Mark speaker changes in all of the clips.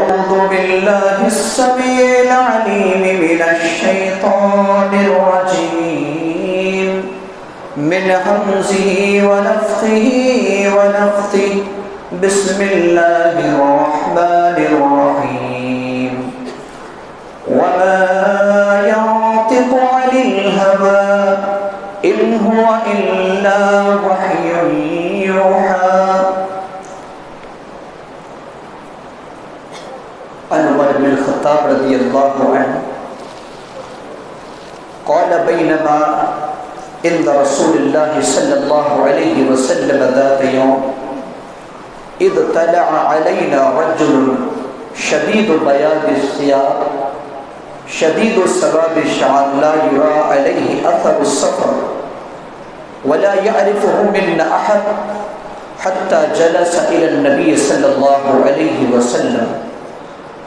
Speaker 1: أعوذ بالله السميع العليم من الشيطان الرجيم من همزه ونفخه ونفثه بسم الله الرحمن الرحيم وما ينطق عن الهوى إن هو إلا وحي يوحى. عمر بن الخطاب رضی اللہ عنہ قال بينما عند رسول الله صلى الله عليه وسلم ذات يوم إذ طلع علينا رجل شديد بياض الثياب شديد سواد الشعر لا يرى عليه أثر السفر ولا يعرفه منا أحد حتى جلس إلى النبي صلى الله عليه وسلم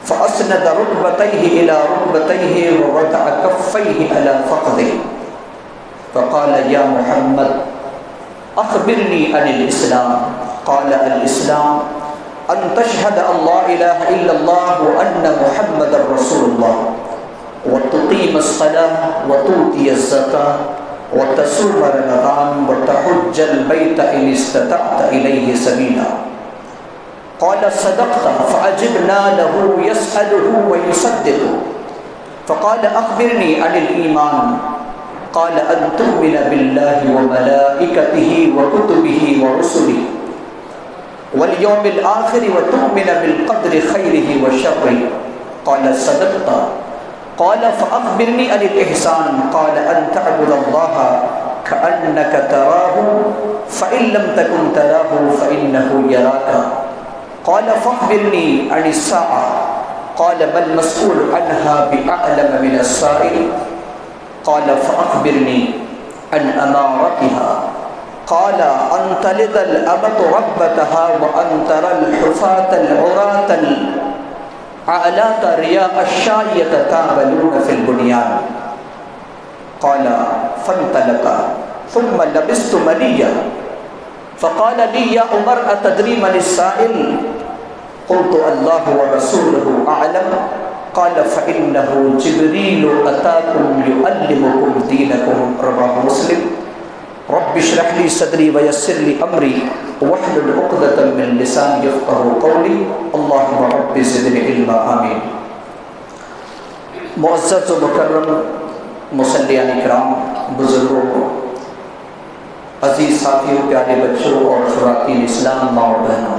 Speaker 1: فأسند ركبتيه إلى ركبتيه ووضع كفيه على فخذه فقال يا محمد أخبرني عن الإسلام. قال الإسلام أن تشهد أن لا إله إلا الله وأن محمد رسول الله وتقيم الصلاة وتؤتي الزكاة وتصوم رمضان وتحج البيت إن استطعت إليه سبيلا. قال صدقت. فعجبنا له يسأله ويصدقه. فقال أخبرني عن الإيمان. قال أن تؤمن بالله وملائكته وكتبه ورسله واليوم الآخر وتؤمن بالقدر خيره وشره. قال صدقت. قال فأخبرني عن الإحسان. قال أن تعبد الله كأنك تراه فإن لم تكن تراه فإنه يراك. قال فأخبرني عن الساعة. قال ما المسؤول عنها بأعلم من السائل. قال فأخبرني عن أمارتها. قال أن تلد الأمة ربتها وأن ترى الحفاة العراة العالاة رياء الشاة يتكابلون في البنيان. قال فانطلق ثم لبست مليا فقال لي يا عمر أتدري من السائل؟ قلت الله ورسوله أعلم. قال فإنه جبريل أتاكم يعلمكم دينكم. رواه مسلم. رب اشرح لي صدري ويسر لي أمري واحلل عقدة من لساني يفقهوا قولي. اللهم رب زدني علما. آمين. معزز و مکرم مصلیان کرام، بزرگوں، عزیز ساتھیوں، پیارے بچوں اور خواتین اسلام، ماں اور بہنوں،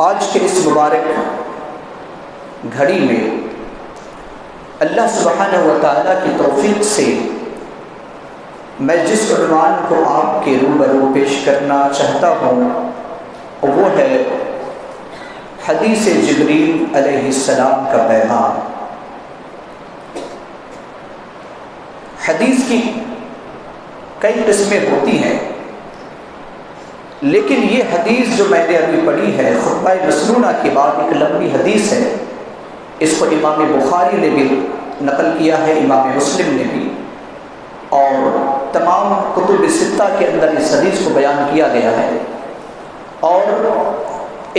Speaker 1: آج کے اس مبارک گھڑی میں اللہ سبحانہ و تعالیٰ کی توفیق سے میں جس عنوان کو آپ کے روبرو پیش کرنا چاہتا ہوں وہ ہے حدیث جبریل علیہ السلام کا پیغام. حدیث کی کئی قسمیں ہوتی ہیں، لیکن یہ حدیث جو میں نے ابھی پڑھی ہے خطبہ مسنونہ کے بعد ایک لمبی حدیث ہے. اس کو امام بخاری نے بھی نقل کیا ہے، امام مسلم نے بھی، اور تمام کتب ستہ کے اندر اس حدیث کو بیان کیا گیا ہے. اور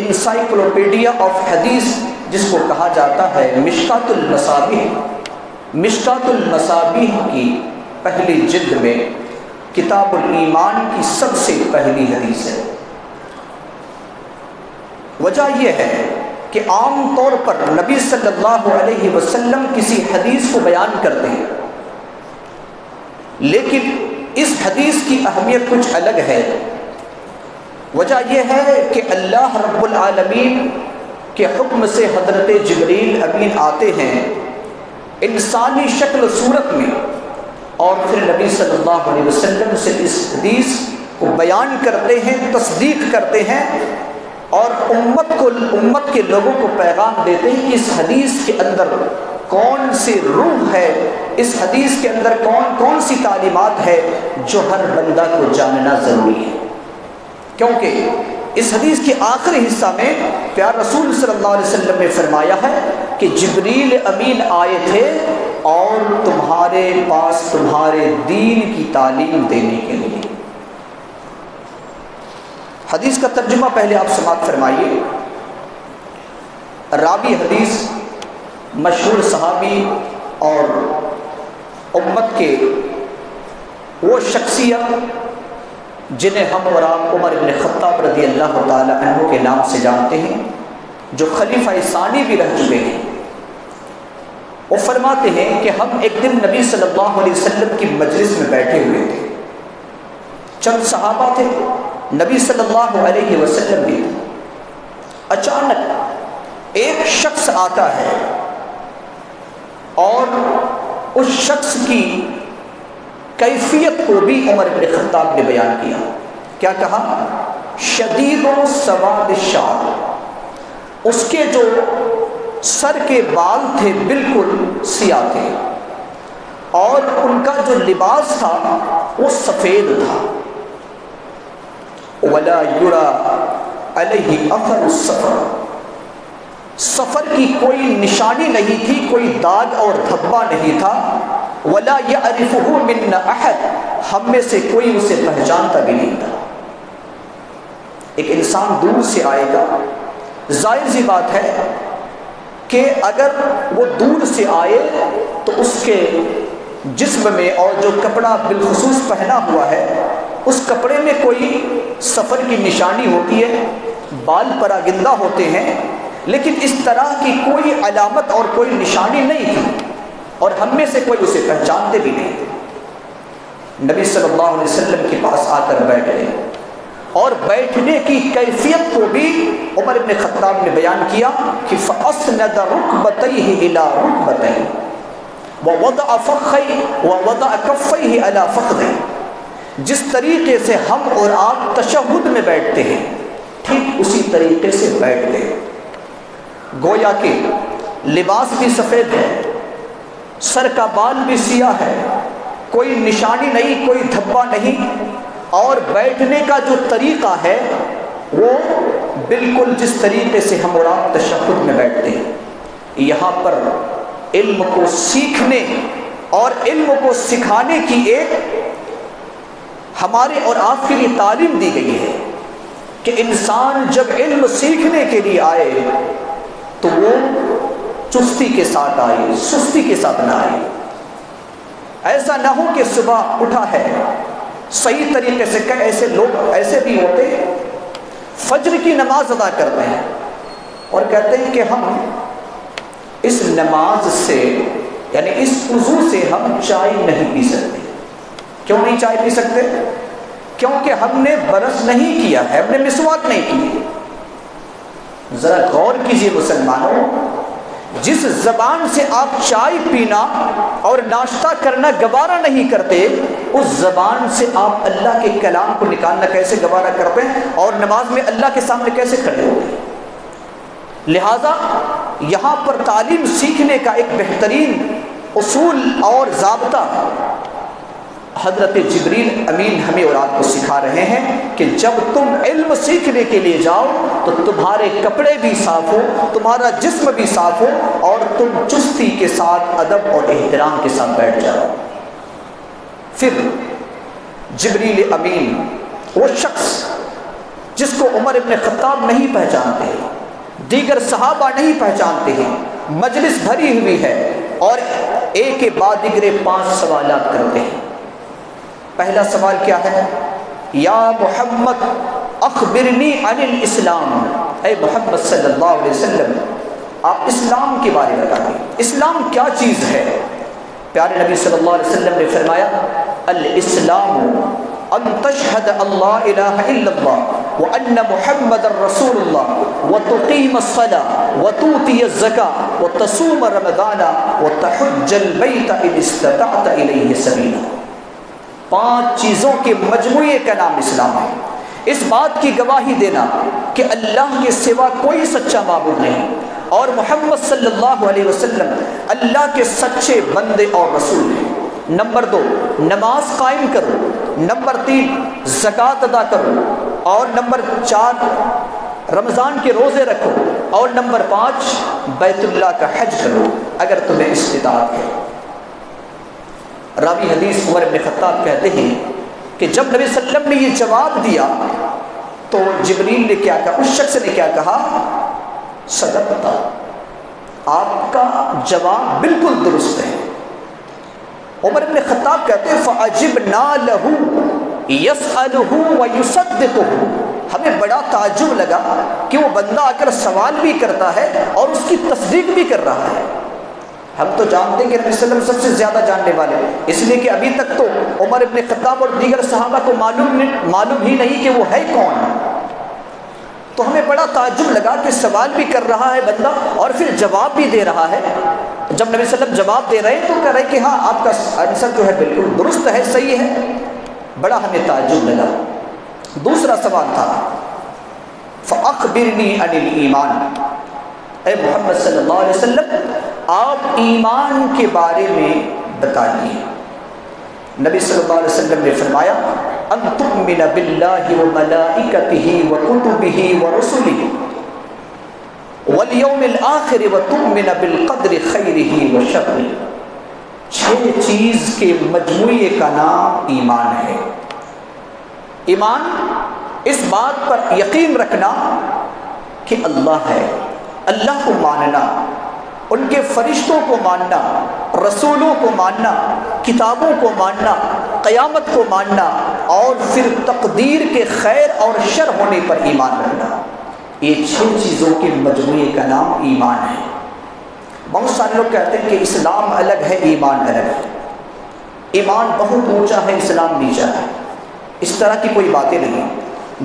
Speaker 1: انسائکلوپیڈیا آف حدیث جس کو کہا جاتا ہے، مشکات المصابیح کی پہلی جلد میں کتاب الایمان کی سب سے پہلی حدیث ہے. وجہ یہ ہے کہ عام طور پر نبی صلی اللہ علیہ وسلم کسی حدیث کو بیان کرتے ہیں، لیکن اس حدیث کی اہمیت کچھ الگ ہے. وجہ یہ ہے کہ اللہ رب العالمین کے حکم سے حضرت جبریل امین آتے ہیں انسانی شکل و صورت میں، اور پھر نبی صلی اللہ علیہ وسلم سے اس حدیث کو بیان کرتے ہیں، تصدیق کرتے ہیں، اور امت کے لوگوں کو پیغام دیتے ہیں کہ اس حدیث کے اندر کون سی روح ہے، اس حدیث کے اندر کون سی تعلیمات ہے جو ہر بندہ کو جاننا ضروری ہے. کیونکہ اس حدیث کے آخری حصہ میں پیار رسول صلی اللہ علیہ وسلم نے فرمایا ہے کہ جبریل امین آئے تھے اور تمہارے پاس تمہارے دین کی تعلیم دینے کے لیے. حدیث کا ترجمہ پہلے آپ سماعت فرمائیے. راوی حدیث مشہور صحابی اور امت کے وہ شخصیت جنہیں ہم اور آپ عمر بن خطاب رضی اللہ تعالی عنہ کے نام سے جانتے ہیں، جو خلیفہ ثانی بھی رہ چکے ہیں، وہ فرماتے ہیں کہ ہم ایک دن نبی صلی اللہ علیہ وسلم کی مجلس میں بیٹھے ہوئے تھے، چند صحابہ تھے، نبی صلی اللہ علیہ وسلم بھی تھے۔ اچانک ایک شخص آتا ہے اور اس شخص کی کیفیت کو بھی عمر بن خطاب نے بیان کیا۔ کیا کہا؟ شدید و سواد الشعر، اس کے جو سر کے بال تھے بالکل سیاہ تھے، اور ان کا جو لباس تھا وہ سفید تھا۔ ولا یری علیہ اثر السفر، سفر کی کوئی نشانی نہیں تھی، کوئی داغ اور دھبا نہیں تھا۔ ولا یعرفہ منا احد، ہم میں سے کوئی اسے پہچانتا بھی نہیں تھا۔ ایک انسان دور سے آئے گا، ظاہر سی بات ہے کہ اگر وہ دور سے آئے تو اس کے جسم میں اور جو کپڑا بالخصوص پہنا ہوا ہے اس کپڑے میں کوئی سفر کی نشانی ہوتی ہے، بال پراگندہ ہوتے ہیں، لیکن اس طرح کی کوئی علامت اور کوئی نشانی نہیں تھی، اور ہم میں سے کوئی اسے پہچانتے بھی نہیں تھے۔ نبی صلی اللہ علیہ وسلم کے پاس آ کر بیٹھ گئے، اور بیٹھنے کی کیفیت کو بھی عمر بن خطاب نے بیان کیا کہ فَأَسْنَدَ رُكْبَتَيْهِ إِلَىٰ رُكْبَتَيْهِ وَوَضَعَ كَفَّيْهِ عَلَىٰ فَخْذِهِ، جس طریقے سے ہم اور آپ تشہد میں بیٹھتے ہیں ٹھیک اسی طریقے سے بیٹھ گئے۔ گویا کہ لباس بھی سفید ہے، سر کا بال بھی سیاہ ہے، کوئی نشانی نہیں، کوئی دھبا نہیں، اور بیٹھنے کا جو طریقہ ہے وہ بالکل جس طریقے سے ہم اور آپ تشہد میں بیٹھتے ہیں۔ یہاں پر علم کو سیکھنے اور علم کو سکھانے کی ایک ہمارے اور آپ کے لیے تعلیم دی گئی ہے کہ انسان جب علم سیکھنے کے لیے آئے تو وہ چستی کے ساتھ آئے، سستی کے ساتھ نہ آئے۔ ایسا نہ ہو کہ صبح اٹھا ہے صحیح طریقے سے، کہ ایسے لوگ ایسے بھی ہوتے فجر کی نماز ادا کرتے ہیں اور کہتے ہیں کہ ہم اس نماز سے یعنی اس وضو سے ہم چائے نہیں پی سکتے۔ کیوں نہیں چائے پی سکتے؟ کیونکہ ہم نے برش نہیں کیا ہے، ہم نے مسواک نہیں کی۔ ذرا غور کیجئے مسلمانوں، جس زبان سے آپ چائے پینا اور ناشتہ کرنا گوارا نہیں کرتے، اس زبان سے آپ اللہ کے کلام کو نکالنا کیسے گوارا کرتے ہیں، اور نماز میں اللہ کے سامنے کیسے کھڑے ہوتے ہیں؟ لہٰذا یہاں پر تعلیم سیکھنے کا ایک بہترین اصول اور ضابطہ حضرت جبریل امین ہمیں اور آپ کو سکھا رہے ہیں کہ جب تم علم سیکھنے کے لیے جاؤ تو تمہارے کپڑے بھی صاف ہو، تمہارا جسم بھی صاف ہو، اور تم چستی کے ساتھ ادب اور احترام کے ساتھ بیٹھ جاؤ۔ پھر جبریل امین، وہ شخص جس کو عمر بن خطاب نہیں پہچانتے، دیگر صحابہ نہیں پہچانتے ہیں، مجلس بھری ہوئی ہے اور ایک کے بعد دیگر 5 سوالات کرتے ہیں۔ پہلا سوال کیا ہے؟ یا محمد اخبرنی عن الاسلام، اے محمد صلی اللہ علیہ وسلم آپ اسلام کے بارے میں بتائیں، اسلام کیا چیز ہے؟ پیارے نبی صلی اللہ علیہ وسلم نے فرمایا الاسلام ان تشہد اللہ الہ الا اللہ وان محمد رسول اللہ وتقیم الصلاۃ وتؤتی الزکاۃ وتصوم رمضان وتحج البیت ان استطعت الیہ سبیلا۔ 5 چیزوں کے مجموعے کا نام اسلام ہے۔ اس بات کی گواہی دینا کہ اللہ کے سوا کوئی سچا معبود نہیں اور محمد صلی اللہ علیہ وسلم اللہ کے سچے بندے اور رسول ہیں۔ نمبر 2 نماز قائم کرو، نمبر 3 زکوٰۃ ادا کرو، اور نمبر 4 رمضان کے روزے رکھو، اور نمبر 5 بیت اللہ کا حج کرو اگر تمہیں استطاعت ہے۔ راوی حدیث عمر بن خطاب کہتے ہیں کہ جب نبی صلی اللہ علیہ وسلم نے یہ جواب دیا تو جبریل نے کیا کہا، اس شخص نے کیا کہا؟ صدقت، آپ کا جواب بالکل درست ہے۔ عمر بن خطاب کہتے ہیں فَعَجِبْنَا لَهُ يَسْأَلُهُ وَيُصَدِّقُهُ، ہمیں بڑا تعجب لگا کہ وہ بندہ آ کر سوال بھی کرتا ہے اور اس کی تصدیق بھی کر رہا ہے۔ ہم تو جانتے ہیں کہ نبی صلی اللہ علیہ وسلم سب سے زیادہ جاننے والے، اس لیے کہ ابھی تک تو عمر بن خطاب اور دیگر صحابہ کو معلوم ہی نہیں کہ وہ ہے کون۔ تو ہمیں بڑا تعجب لگا کہ سوال بھی کر رہا ہے بندہ اور پھر جواب بھی دے رہا ہے۔ جب نبی صلی اللہ علیہ وسلم جواب دے رہے ہیں تو کہہ رہے کہ ہاں آپ کا آنسر جو ہے بالکل درست ہے، صحیح ہے۔ بڑا ہمیں تعجب لگا۔ دوسرا سوال تھا فَأَخْبِرْنِي عَنِ الْإِيمَانِ، اے محمد صلی اللہ علیہ وسلم آپ ایمان کے بارے میں بتائیے۔ نبی صلی اللہ علیہ وسلم نے فرمایا ان تؤمن باللہ وملائکتہ وکتبہ ورسلہ والیوم الآخر وتؤمن بالقدر خیرہ وشرہ، 6 چیز کے مجموعے کا نام ایمان ہے۔ ایمان اس بات پر یقین رکھنا کہ اللہ ہے، اللہ کو ماننا، ان کے فرشتوں کو ماننا، رسولوں کو ماننا، کتابوں کو ماننا، قیامت کو ماننا، اور پھر تقدیر کے خیر اور شر ہونے پر ایمان رکھنا۔ یہ 6 چیزوں کے مجموعے کا نام ایمان ہے۔ بہت سارے لوگ کہتے ہیں کہ اسلام الگ ہے، ایمان الگ ہے، ایمان بہت اونچا ہے، اسلام نیچا ہے۔ اس طرح کی کوئی باتیں نہیں۔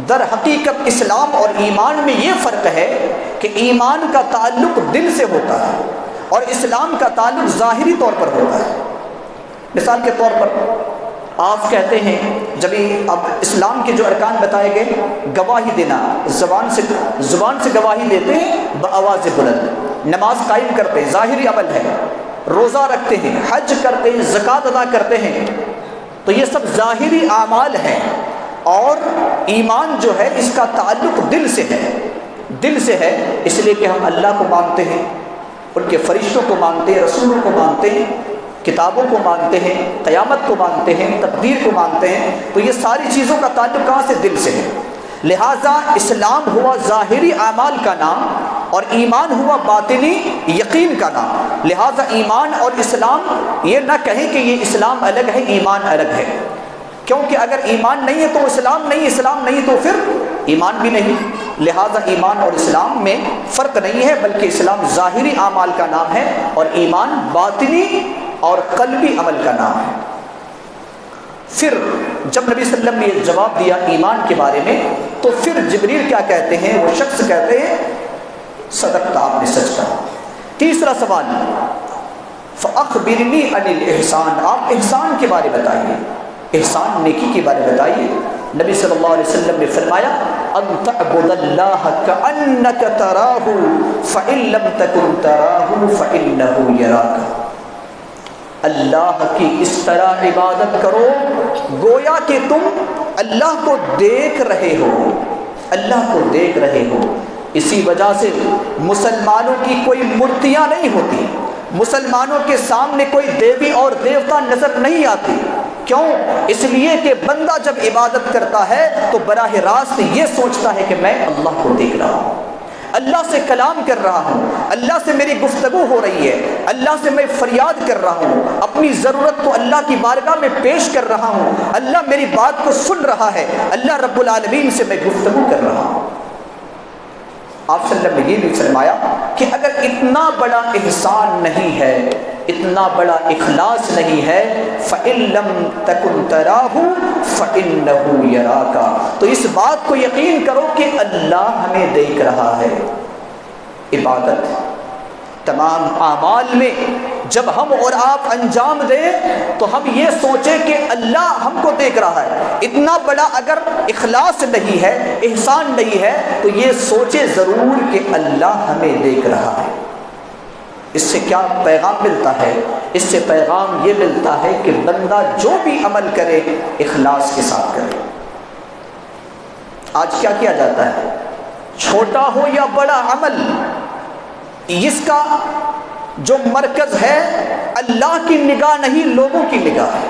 Speaker 1: در حقیقت اسلام اور ایمان میں یہ فرق ہے کہ ایمان کا تعلق دل سے ہوتا ہے اور اسلام کا تعلق ظاہری طور پر ہوتا ہے۔ مثال کے طور پر آپ کہتے ہیں جب اب اسلام کے جو ارکان بتائے گئے، گواہی دینا، زبان سے گواہی دیتے ہیں بآواز بلند، نماز قائم کرتے ہیں، ظاہری عمل ہے، روزہ رکھتے ہیں، حج کرتے ہیں، زکوٰۃ ادا کرتے ہیں، تو یہ سب ظاہری اعمال ہیں۔ اور ایمان جو ہے اس کا تعلق دل سے ہے، دل سے ہے، اس لیے کہ ہم اللہ کو مانتے ہیں، ان کے فرشتوں کو مانتے ہیں، رسولوں کو مانتے ہیں، کتابوں کو مانتے ہیں، قیامت کو مانتے ہیں، تقدیر کو مانتے ہیں، تو یہ ساری چیزوں کا تعلق کہاں سے؟ دل سے ہے۔ لہٰذا اسلام ہوا ظاہری اعمال کا نام اور ایمان ہوا باطنی یقین کا نام۔ لہٰذا ایمان اور اسلام یہ نہ کہیں کہ یہ اسلام الگ ہے، ایمان الگ ہے، کیونکہ اگر ایمان نہیں ہے تو اسلام نہیں، اسلام نہیں تو پھر ایمان بھی نہیں۔ لہٰذا ایمان اور اسلام میں فرق نہیں ہے، بلکہ اسلام ظاہری اعمال کا نام ہے اور ایمان باطنی اور قلبی عمل کا نام ہے۔ پھر جب نبی صلی اللہ علیہ وسلم نے یہ جواب دیا ایمان کے بارے میں، تو پھر جبریل کیا کہتے ہیں؟ وہ شخص کہتے ہیں صدقت، آپ نے سچ کہا۔ تیسرا سوال فَأَخْبِرْنِي عَنِ الْإِحْسَانِ، آپ احسان کے بارے بتائیے، احسان نیکی کے بارے بتائیے۔ نبی صلی اللہ علیہ وسلم نے فرمایا ان تعبد اللہ کأنک تراہ فإن لم تکن تراہ فإنہ یراک، اللہ کی اس طرح عبادت کرو گویا کہ تم اللہ کو دیکھ رہے ہو، اللہ کو دیکھ رہے ہو۔ اسی وجہ سے مسلمانوں کی کوئی مورتیاں نہیں ہوتی، مسلمانوں کے سامنے کوئی دیوی اور دیوتا نظر نہیں آتی۔ کیوں؟ اس لیے کہ بندہ جب عبادت کرتا ہے تو براہ راست یہ سوچتا ہے کہ میں اللہ کو دیکھ رہا ہوں، اللہ سے کلام کر رہا ہوں، اللہ سے میری گفتگو ہو رہی ہے، اللہ سے میں فریاد کر رہا ہوں، اپنی ضرورت کو اللہ کی بارگاہ میں پیش کر رہا ہوں، اللہ میری بات کو سن رہا ہے، اللہ رب العالمین سے میں گفتگو کر رہا ہوں۔ آپ صلی اللہ علیہ وسلم نے یہ بھی فرمایا کہ اگر اتنا بڑا احسان نہیں ہے، اتنا بڑا اخلاص نہیں ہے، فَإِن لَمْ تَكُنْ تَرَاهُ فَإِنَّهُ يَرَاكَ، تو اس بات کو یقین کرو کہ اللہ ہمیں دیکھ رہا ہے۔ عبادت تمام اعمال میں جب ہم اور آپ انجام دیں تو ہم یہ سوچیں کہ اللہ ہم کو دیکھ رہا ہے۔ اتنا بڑا اگر اخلاص نہیں ہے، احسان نہیں ہے، تو یہ سوچے ضرور کہ اللہ ہمیں دیکھ رہا ہے۔ اس سے کیا پیغام ملتا ہے؟ اس سے پیغام یہ ملتا ہے کہ بندہ جو بھی عمل کرے اخلاص کے ساتھ کرے۔ آج کیا کیا جاتا ہے؟ چھوٹا ہو یا بڑا عمل، اس کا جو مرکز ہے اللہ کی نگاہ نہیں، لوگوں کی نگاہ ہے۔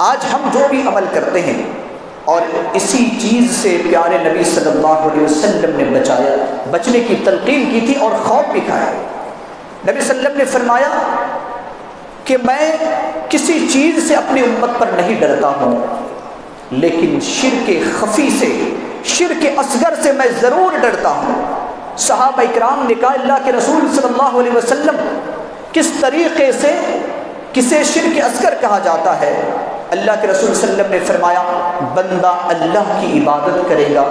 Speaker 1: آج ہم جو بھی عمل کرتے ہیں، اور اسی چیز سے پیارے نبی صلی اللہ علیہ وسلم نے بچنے کی تلقین کی تھی اور خوف بھی کھایا۔ نبی صلی اللہ علیہ وسلم نے فرمایا کہ میں کسی چیز سے اپنی امت پر نہیں ڈرتا ہوں، لیکن شرک خفی سے، شرک اصغر سے میں ضرور ڈرتا ہوں۔ صحابہ اکرام نے کہا اللہ کے رسول صلی اللہ علیہ وسلم کس طریقے سے کسے شرک اصغر کہا جاتا ہے؟ اللہ کے رسول صلی اللہ علیہ وسلم نے فرمایا بندہ اللہ کی عبادت کرے گا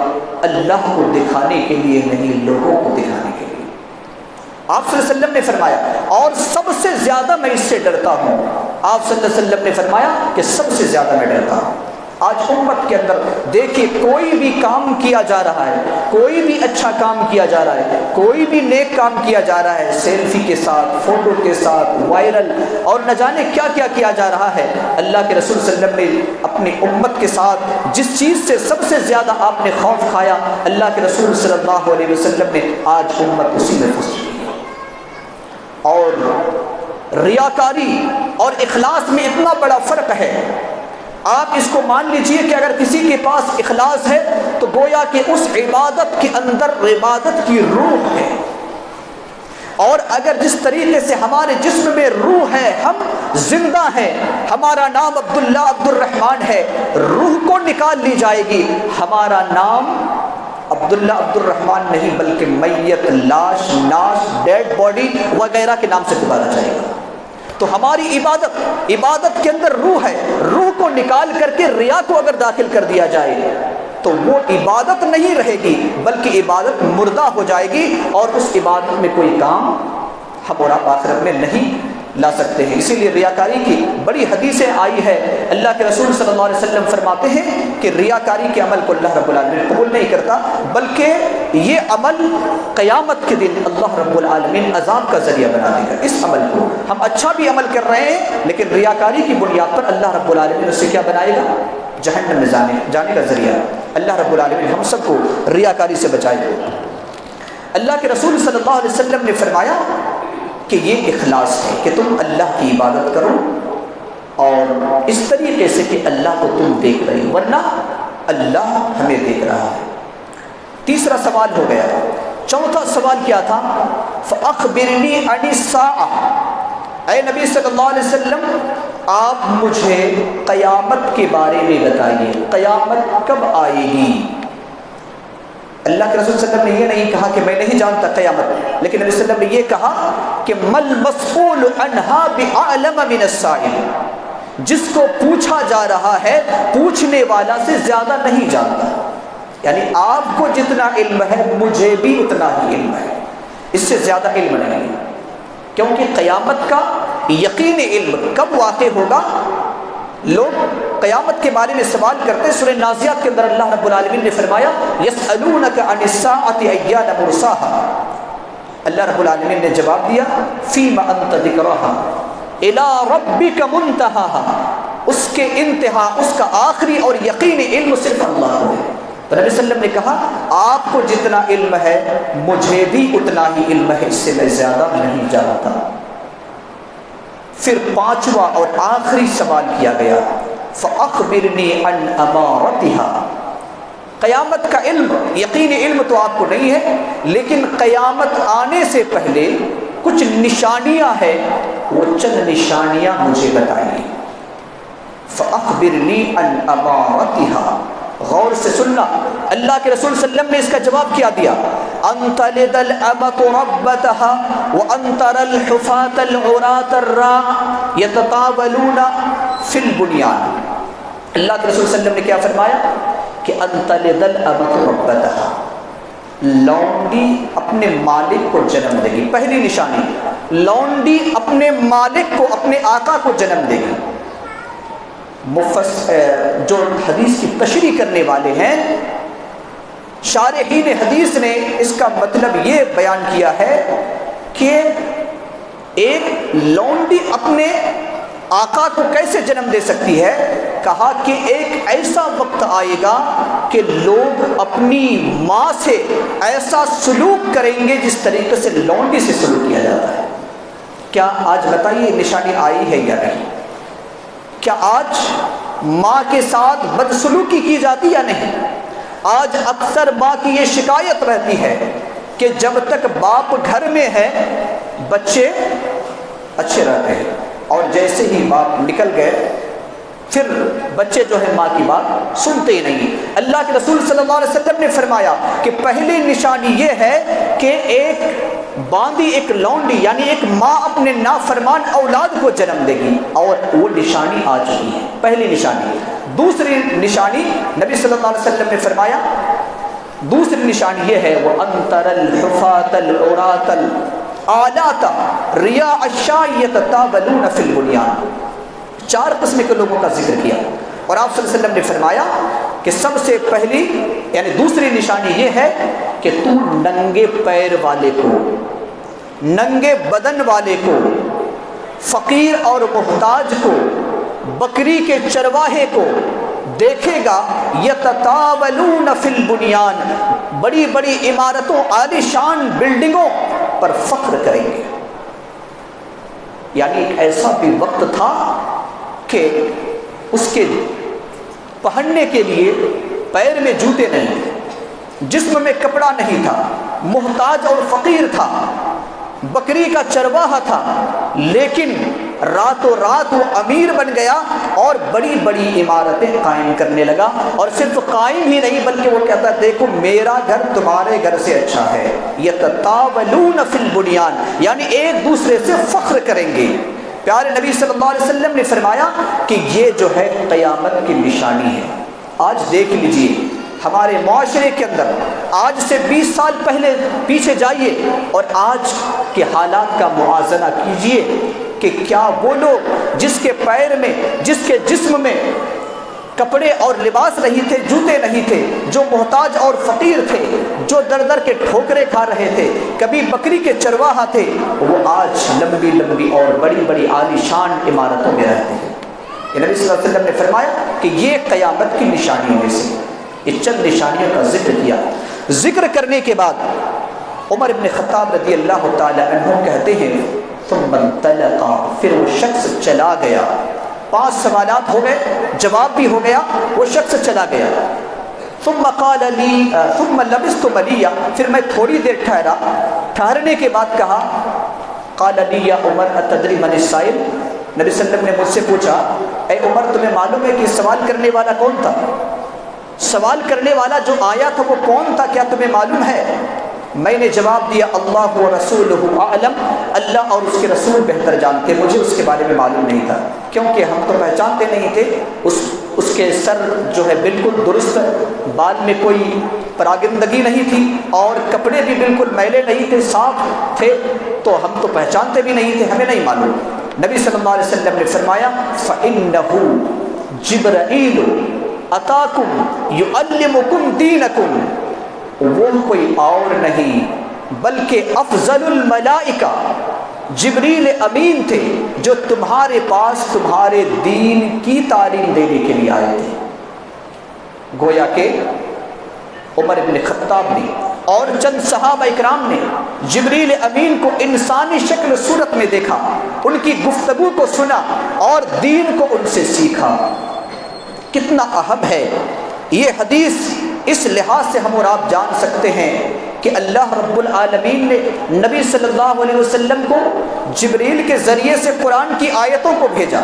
Speaker 1: اللہ کو دکھانے کے لیے نہیں، لوگوں کو دکھانے کے لیے۔ آپ صلی اللہ علیہ وسلم نے فرمایا اور سب سے زیادہ میں اس سے ڈرتا ہوں۔ آپ صلی اللہ علیہ وسلم نے فرمایا کہ سب سے زیادہ میں ڈرتا ہوں۔ آج امت کے اندر دیکھیے کوئی بھی کام کیا جا رہا ہے، کوئی بھی اچھا کام کیا جا رہا ہے، کوئی بھی نیک کام کیا جا رہا ہے، سیلفی کے ساتھ، فوٹو کے ساتھ، وائرل اور نہ جانے کیا کیا کیا جا رہا ہے۔ اللہ کے رسول صلی اللہ علیہ وسلم نے اپنی امت کے ساتھ جس چیز سے سب سے زیادہ آپ نے خوف کھایا، اللہ کے رسول صلی اللہ علیہ وسلم نے آج امت اسی میں پھنس گئی ہے۔ اور ریاکاری اور اخلاص میں اتنا بڑا فرق ہے، آپ اس کو مان لیجئے کہ اگر کسی کے پاس اخلاص ہے تو گویا کہ اس عبادت کے اندر عبادت کی روح ہے، اور اگر جس طریقے سے ہمارے جسم میں روح ہے، ہم زندہ ہیں، ہمارا نام عبداللہ عبد الرحمن ہے، روح کو نکال لی جائے گی، ہمارا نام عبداللہ عبد الرحمن نہیں بلکہ میت، لاش، ناش، ڈیڈ باڈی وغیرہ کے نام سے پکارا جائے گا۔ تو ہماری عبادت کے اندر روح ہے، روح کو نکال کر کے ریا کو اگر داخل کر دیا جائے تو وہ عبادت نہیں رہے گی بلکہ عبادت مردہ ہو جائے گی، اور اس عبادت میں کوئی کام ہم اور آپ آخرت میں نہیں لا سکتے ہیں۔ اسی لیے ریاکاری کی بڑی حدیثیں آئی ہے۔ اللہ کے رسول صلی اللہ علیہ وسلم فرماتے ہیں کہ ریاکاری کے عمل کو اللہ رب العالمین قبول نہیں کرتا، بلکہ یہ عمل قیامت کے دن اللہ رب العالمین عذاب کا ذریعہ بنا دے گا۔ اس عمل کو ہم اچھا بھی عمل کر رہے ہیں لیکن ریاکاری کی بنیاد پر اللہ رب العالمین اسے کیا بنائے گا؟ جہنم میں جانے کا ذریعہ۔ اللہ رب العالمین ہم سب کو ریاکاری سے بچائے۔ اللہ کے رسول صلی اللہ علیہ وسلم نے فرمایا کہ یہ اخلاص ہے کہ تم اللہ کی عبادت کرو اور اس طریقے سے کہ اللہ کو تم دیکھ رہے ہو، ورنہ اللہ ہمیں دیکھ رہا ہے۔ تیسرا سوال ہو گیا۔ چوتھا سوال کیا تھا؟ فَأَخْبِرْنِي عَنِ السَّاعَةِ، اے نبی صلی اللہ علیہ وسلم آپ مجھے قیامت کے بارے میں بتائیے، قیامت کب آئے گی؟ اللہ کے رسول صلی اللہ علیہ وسلم نے یہ نہیں کہا کہ میں نہیں جانتا قیامت، لیکن نبی صلی اللہ علیہ وسلم نے یہ کہا کہ مَلْ مَسْئُولُ عَنْهَا بِأَعْلَمَ مِنَ السَّائِلِ، جس کو پوچھا جا رہا ہے پوچھنے والا سے زیادہ نہیں جانتا۔ یعنی آپ کو جتنا علم ہے مجھے بھی اتنا ہی علم ہے، اس سے زیادہ علم نہیں، کیونکہ قیامت کا یقین علم کب واقع ہوگا؟ لوگ قیامت کے بارے میں سوال کرتے ہیں۔ سورہ نازعات کے اندر اللہ رب العالمین نے فرمایا یسألونک عن الساعۃ ایان مرساها، اللہ رب العالمین نے جواب دیا فیما انت ذکرها الی ربک منتہاها، اس کے انتہا، اس کا آخری اور یقینی علم صرف اللہ کو ہے۔ تو نبی صلی اللہ علیہ وسلم نے کہا آپ کو جتنا علم ہے مجھے بھی اتنا ہی علم ہے، اس سے میں زیادہ نہیں جانتا۔ پھر پانچواں اور آخری سوال کیا گیا فَأَخْبِرْنِي عَنْ أَمَارَتِهَا، قیامت کا علم، یقینی علم تو آپ کو نہیں ہے، لیکن قیامت آنے سے پہلے کچھ نشانیاں ہیں، وہ چند نشانیاں مجھے بتائیے۔ فَأَخْبِرْنِي عَنْ أَمَارَتِهَا، غور سے سننا، اللہ کے رسول صلی اللہ علیہ وسلم نے اس کا جواب کیا دیا أَن تَلِدَ الْأَمَةُ رَبَّتَهَا وَأَن تَرَى الْحُفَاةَ الْعُرَاةَ الرَّاعَ يَتَطَاوَلُونَ فِي الْبُنْيَانِ، اللہ کے رسول صلی اللہ علیہ وسلم نے کیا فرمایا کہ أَن تَلِدَ الْأَمَةُ رَبَّتَهَا، لونڈی اپنے مالک کو جنم دے گی۔ پہلی نشانی، لونڈی اپنے مالک کو، اپنے آقا کو جنم دے گی۔ جو حدیث کی تشریح کرنے والے ہیں، شارحین حدیث نے اس کا مطلب یہ بیان کیا ہے کہ ایک لونڈی اپنے آقا کو کیسے جنم دے سکتی ہے؟ کہا کہ ایک ایسا وقت آئے گا کہ لوگ اپنی ماں سے ایسا سلوک کریں گے جس طریقے سے لونڈی سے سلوک کیا جاتا ہے۔ کیا آج بتائیے نشانی آئی ہے یا نہیں؟ کیا آج ماں کے ساتھ بدسلوکی کی جاتی یا نہیں؟ آج اکثر ماں کی یہ شکایت رہتی ہے کہ جب تک باپ گھر میں ہے بچے اچھے رہتے ہیں، اور جیسے ہی باپ نکل گئے پھر بچے جو ہے ماں کی بات سنتے ہی نہیں۔ اللہ کے رسول صلی اللہ علیہ وسلم نے فرمایا کہ پہلی نشانی یہ ہے کہ ایک باندی، ایک لونڈی یعنی ایک ماں اپنے نافرمان اولاد کو جنم دے گی، اور وہ نشانی آ چکی ہے، پہلی نشانی۔ دوسری نشانی نبی صلی اللہ علیہ وسلم نے فرمایا، دوسری نشانی یہ ہے وَأَن تَرَى الْحُفَاةَ الْعُرَاةَ الْعَالَاةَ رِيَاءَ الشَّاةِ يَتَطَاوَلُونَ فِي الْبُنْيَانِ۔ 4 قسم کے لوگوں کا ذکر کیا، اور آپ صلی اللہ علیہ وسلم نے فرمایا کہ سب سے پہلی یعنی دوسری نشانی یہ ہے کہ تو ننگے پیر والے کو، ننگے بدن والے کو، فقیر اور محتاج کو، بکری کے چرواہے کو دیکھے گا یتطاولون فی البنیان، بڑی بڑی عمارتوں، عالی شان بلڈنگوں پر فخر کریں گے۔ یعنی ایک ایسا بھی وقت تھا کہ اس کے پہننے کے لیے پیر میں جوتے نہیں تھے، جسم میں کپڑا نہیں تھا، محتاج اور فقیر تھا، بکری کا چرواہا تھا، لیکن راتوں رات وہ امیر بن گیا اور بڑی بڑی عمارتیں قائم کرنے لگا، اور صرف قائم ہی نہیں بلکہ وہ کہتا ہے دیکھو میرا گھر تمہارے گھر سے اچھا ہے۔ یتطاولون فی البنیان، یعنی ایک دوسرے سے فخر کریں گے۔ پیارے نبی صلی اللہ علیہ وسلم نے فرمایا کہ یہ جو ہے قیامت کی نشانی ہے۔ آج دیکھ لیجئے ہمارے معاشرے کے اندر، آج سے 20 سال پہلے پیچھے جائیے اور آج کے حالات کا موازنہ کیجئے کہ کیا وہ لوگ جس کے پیر میں، جس کے جسم میں کپڑے اور لباس نہیں تھے، جوتے نہیں تھے، جو محتاج اور فقیر تھے، جو در در کے ٹھوکرے کھا رہے تھے، کبھی بکری کے چرواہا تھے، وہ آج لمبی لمبی اور بڑی بڑی عالی شان عمارتوں میں رہتے ہیں۔ یہ نبی صلی اللہ علیہ وسلم نے فرمایا کہ یہ قیامت کی نشانیوں میں سے، یہ چند نشانیوں کا ذکر کیا۔ ذکر کرنے کے بعد عمر بن خطاب رضی اللہ تعالی عنہ کہتے ہیں ثم انطلق، پھر وہ شخص چلا گیا۔ 5 سوالات ہو گئے، جواب بھی ہو گیا، وہ شخص چلا گیا۔ ثم قال لی ثم لبثت ملیا، پھر میں تھوڑی دیر ٹھہرا، ٹھہرنے کے بعد کہا قال لی یا عمر اتدری من السائل، نبی صلی اللہ علیہ وسلم نے مجھ سے پوچھا اے عمر تمہیں معلوم ہے کہ سوال کرنے والا کون تھا؟ سوال کرنے والا جو آیا تھا وہ کون تھا، کیا تمہیں معلوم ہے؟ میں نے جواب دیا اللہ و رسولہ اعلم، اللہ اور اس کے رسول بہتر جانتے، مجھے اس کے بارے میں معلوم نہیں تھا، کیونکہ ہم تو پہچانتے نہیں تھے۔ اس کے سر جو ہے بالکل درست، بال میں کوئی پراگندگی نہیں تھی، اور کپڑے بھی بالکل میلے نہیں تھے، صاف تھے، تو ہم تو پہچانتے بھی نہیں تھے، ہمیں نہیں معلوم۔ نبی صلی اللہ علیہ وسلم نے فرمایا فَإِنَّهُ جِبْرَئِيلُ أَتَاكُمْ يُعَلِّمُكُمْ دِينَكُمْ، وہ کوئی اور نہیں بلکہ افضل الملائکہ جبریل امین تھے، جو تمہارے پاس تمہارے دین کی تعلیم دینے کے لیے آئے تھے۔ گویا کہ عمر بن خطاب نے اور چند صحابہ اکرام نے جبریل امین کو انسانی شکل صورت میں دیکھا، ان کی گفتگو کو سنا اور دین کو ان سے سیکھا۔ کتنا اہم ہے یہ حدیث، اس لحاظ سے ہم اور آپ جان سکتے ہیں کہ اللہ رب العالمین نے نبی صلی اللہ علیہ وسلم کو جبریل کے ذریعے سے قرآن کی آیتوں کو بھیجا،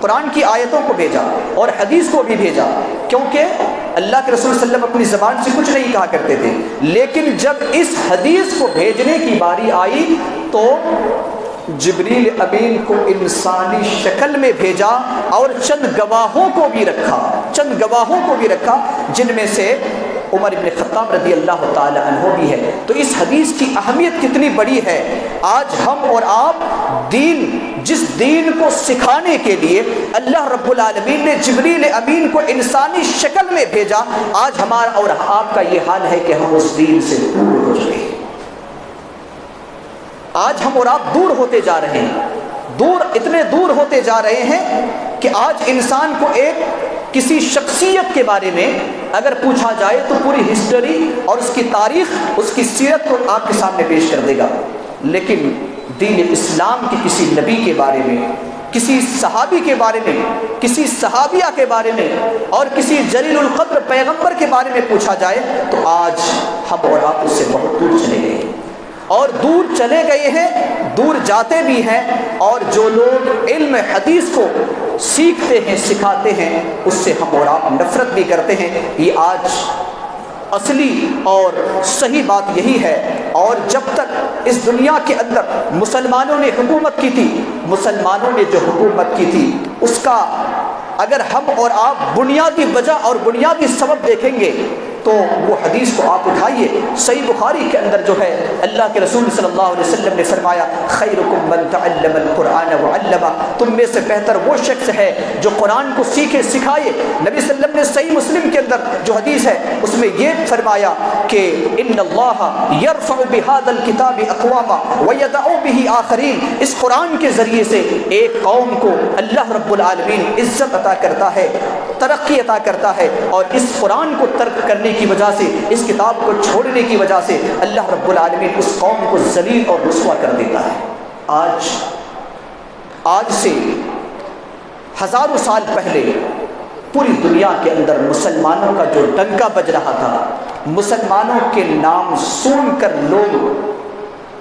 Speaker 1: قرآن کی آیتوں کو بھیجا اور حدیث کو بھی بھیجا، کیونکہ اللہ کے رسول صلی اللہ علیہ وسلم اپنی زبان سے کچھ نہیں کہا کرتے تھے، لیکن جب اس حدیث کو بھیجنے کی باری آئی تو جبریل امین کو انسانی شکل میں بھیجا اور چند گواہوں کو بھی رکھا، جن میں سے عمر بن خطاب رضی اللہ تعالی عنہ بھی ہے۔ تو اس حدیث کی اہمیت کتنی بڑی ہے۔ آج ہم اور آپ جس دین کو سکھانے کے لیے اللہ رب العالمین نے جبریل امین کو انسانی شکل میں بھیجا، آج ہمارا اور آپ کا یہ حال ہے کہ ہم اس دین سے دور ہو چکے ہیں۔ آج ہم اور آپ دور ہوتے جا رہے ہیں، اتنے دور ہوتے جا رہے ہیں کہ آج انسان کو کسی شخصیت کے بارے میں اگر پوچھا جائے تو پوری ہسٹری اور اس کی تاریخ، اس کی سیرت کو آپ کے سامنے پیش کر دے گا، لیکن دین اسلام کے کسی نبی کے بارے میں، کسی صحابی کے بارے میں، کسی صحابیہ کے بارے میں اور کسی جلیل القدر پیغمبر کے بارے میں پوچھا جائے تو آج ہم اور آپ اس سے بہت دور چلے گئے۔ اور دور چلے گئے ہیں، دور جاتے بھی ہیں، اور جو لوگ علم حدیث کو سیکھتے ہیں سکھاتے ہیں اس سے ہم اور آپ نفرت بھی کرتے ہیں۔ یہ آج اصلی اور صحیح بات یہی ہے۔ اور جب تک اس دنیا کے اندر مسلمانوں نے حکومت کی تھی، مسلمانوں نے جو حکومت کی تھی اس کا اگر ہم اور آپ بنیادی وجہ اور بنیادی سبب دیکھیں گے تو وہ حدیث کو آپ اٹھائیے، صحیح بخاری کے اندر جو ہے اللہ کے رسول صلی اللہ علیہ وسلم نے فرمایا خیرکم من تعلم القرآن وعلمہ، تم میں سے بہتر وہ شخص ہے جو قرآن کو سیکھے سکھائے۔ نبی صلی اللہ علیہ وسلم نے صحیح مسلم کے اندر جو حدیث ہے اس میں یہ فرمایا کہ ان اللہ یرفع بہذا الکتاب اقواما ویدع بہ آخرین، اس قرآن کے ذریعے سے ایک قوم کو اللہ رب العالمین عزت عطا کرتا ہے، ترقی عطا کرتا ہے، اور اس قرآن کو ترک کرنے کی وجہ سے، اس کتاب کو چھوڑنے کی وجہ سے اللہ رب العالمین اس قوم کو ذلیل اور رسوا کر دیتا ہے۔ آج سے ہزاروں سال پہلے پوری دنیا کے اندر مسلمانوں کا جو ڈنکا بج رہا تھا، مسلمانوں کے نام سن کر لوگ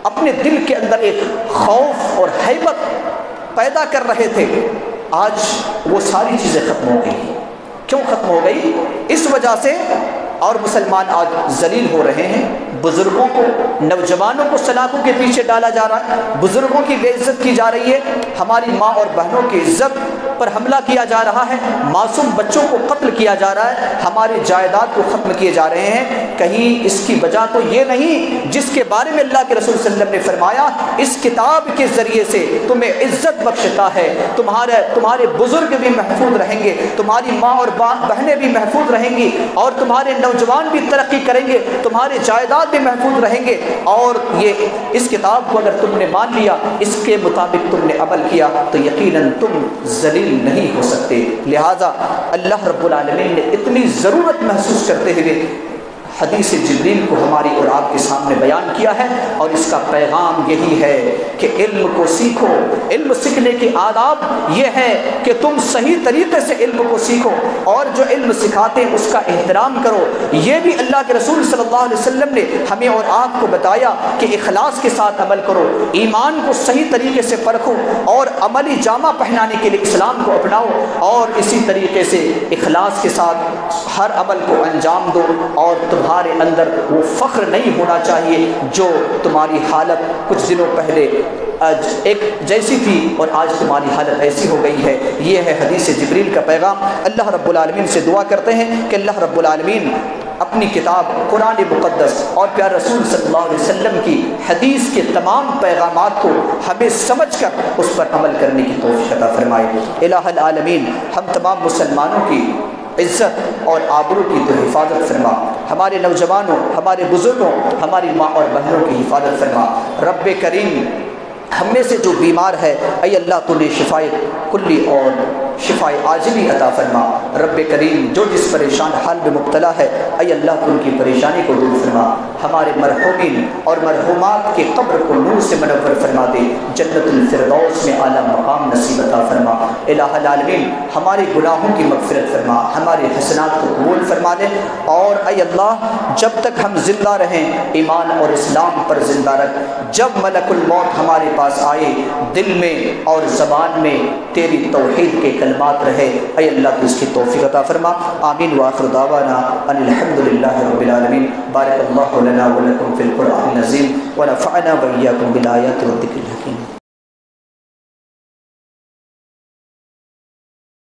Speaker 1: اپنے دل کے اندر ایک خوف اور ہیبت پیدا کر رہے تھے، آج وہ ساری چیزیں ختم ہو گئی۔ کیوں ختم ہو گئی؟ اس وجہ سے، اور مسلمان آج ذلیل ہو رہے ہیں، بزرگوں کو، نوجوانوں کو سلاخوں کے پیچھے ڈالا جا رہا ہے، بزرگوں کی بے عزت کی جا رہی ہے، ہماری ماں اور بہنوں کی عزت پر حملہ کیا جا رہا ہے، معصوم بچوں کو قتل کیا جا رہا ہے، ہماری جائیداد کو ختم کیے جا رہے ہیں۔ کہیں اس کی وجہ تو یہ نہیں جس کے بارے میں اللہ کے رسول صلی اللہ علیہ وسلم نے فرمایا اس کتاب کے ذریعے سے تمہیں عزت بخشتا ہے، تمہارے بزرگ بھی محفوظ رہیں گے، تمہاری ماں اور بہنیں بھی محفوظ رہیں گی، اور تمہارے نوجوان بھی ترقی کریں گے، تمہارے جائیداد بھی محفوظ رہیں گے، اور یہ اس کتاب کو اگر تم نے مان لیا، اس کے مطابق تم نے عمل کیا تو یقیناً تم ذلیل نہیں ہو سکتے۔ لہٰذا اللہ رب العالمین نے اتنی ضرورت محسوس کرتے ہوئے حدیث جبریل کو ہماری اور آپ کے سامنے بیان کیا ہے، اور اس کا پیغام یہی ہے کہ علم کو سیکھو۔ علم سیکھنے کے آداب یہ ہے کہ تم صحیح طریقے سے علم کو سیکھو، اور جو علم سکھاتے ہیں اس کا احترام کرو۔ یہ بھی اللہ کے رسول صلی اللہ علیہ وسلم نے ہمیں اور آپ کو بتایا کہ اخلاص کے ساتھ عمل کرو، ایمان کو صحیح طریقے سے پرکھو، اور عملی جامہ پہنانے کے لیے اسلام کو اپناؤ، اور اسی طریقے سے اخلاص کے ساتھ ہر عمل کو انجام دو، اور تمہارے اندر وہ فخر نہیں ہونا چاہیے جو تمہاری حالت کچھ دنوں پہلے ایک جیسی تھی اور آج تمہاری حالت ایسی ہو گئی ہے۔ یہ ہے حدیث جبریل کا پیغام۔ اللہ رب العالمین سے دعا کرتے ہیں کہ اللہ رب العالمین اپنی کتاب قرآن مقدس اور پیارے رسول صلی اللہ علیہ وسلم کی حدیث کے تمام پیغامات کو ہمیں سمجھ کر اس پر عمل کرنے کی توفیق عطا فرمائے۔ الہ العالمین ہم تمام مسلمانوں کی عزت اور آبرو کی تو حفاظت فرما، ہمارے نوجوانوں، ہمارے بزرگوں، ہماری ماں اور بہنوں کی حفاظت فرما۔ رب کریم ہم میں سے جو بیمار ہے اے اللہ تو نے شفائے کلی اور شفائے عاجلی عطا فرما۔ رب کریم جو جس پریشان حال میں مبتلا ہے اے اللہ تو ان کی پریشانی کو دور فرما، ہمارے مرحومین اور مرحومات کے قبر کو نور سے منور فرما دے، جنت الفردوس میں اعلیٰ مقام نصیب عطا فرما۔ الہ العالمین ہمارے گناہوں کی مغفرت فرما، ہمارے حسنات کو قبول فرما دے، اور اے اللہ جب تک ہم زندہ رہیں ایمان اور اسلام پر زندہ رکھ، جب ملک الموت ہمارے پاس آئے دل میں اور زبان میں تیری توحید کے کلمات رہے، اے اللہ تو اس کی توفیق عطا فرما۔ آمین وآخر دعوانا ان الحمد للہ رب العالمین۔ بارک اللہ لنا ولکم فی القرآن العظیم ونفعنا وإیاکم بالآیات والذکر الحکیم۔